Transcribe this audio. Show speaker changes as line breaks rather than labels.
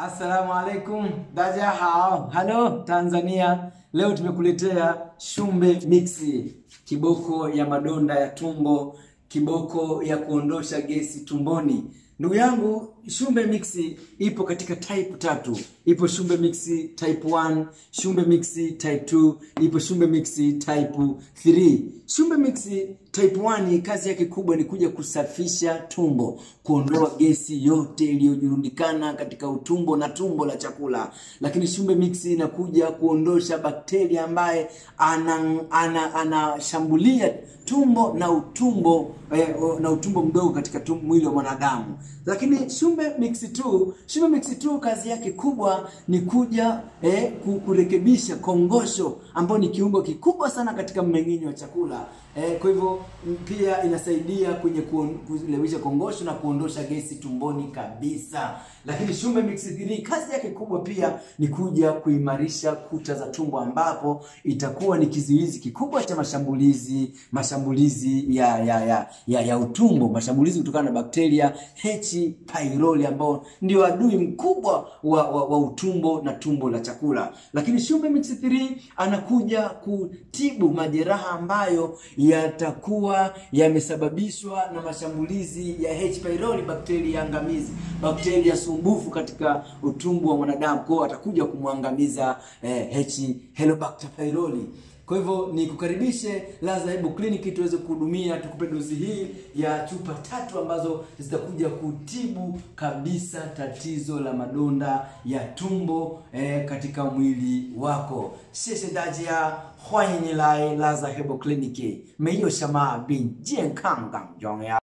Assalamu alaikum, daja hao. Hello Tanzania. Leo tumekuletea Shumbe Mixi, kiboko ya madonda ya tumbo, kiboko ya kuondosha gesi tumboni. Ndugu yangu, Shumbe Mixi ipo katika type 3. Ipo Shumbe Mixi type 1, Shumbe Mixi type 2, ipo Shumbe Mixi type 3. Shumbe Mixi type 1 kazi yake kubwa ni kuja kusafisha tumbo, kuondoa gesi yote iliyojirundikana katika utumbo na tumbo la chakula. Lakini Shumbe Mixi inakuja kuondosha bakteria ambaye anashambulia tumbo na utumbo mdogo katika mwili wa mwanadamu. Lakini Shumbe Mixi 2 kazi yake kubwa ni kuja kurekebisha kongosho, ambao ni kiungo kikubwa sana katika mmeng'enyo wa chakula. Kwa hivyo pia inasaidia kwenye kulewesha kongosho na kuondosha gesi tumboni kabisa. Lakini Shumbe Mixi 3 kazi yake kubwa pia ni kuja kuimarisha kuta za tumbo, ambapo itakuwa ni kizuizi kikubwa cha mashambulizi ya utumbo, mashambulizi kutokana na bakteria H pylori, ambao ndio adui mkubwa wa utumbo na tumbo la chakula. Lakini Shumbe Mixi 3 anakuja kutibu majeraha ambayo yatakuwa yamesababishwa na mashambulizi ya H pylori, bakteria angamizi, bakteria sumbufu katika utumbo wa mwanadamu. Kwa atakuja kumwangamiza H Helicobacter pylori. Kwa hivyo ni kukaribishe Laza Herbal Clinic tuweze kuhudumia, tukupe dozi hii ya chupa 3 ambazo zitakuja kutibu kabisa tatizo la madonda ya tumbo katika mwili wako. Sheshe dajia, hwanyi nilai Laza Herbal Clinic. Meiyo shama bin jian kang gang yong ya.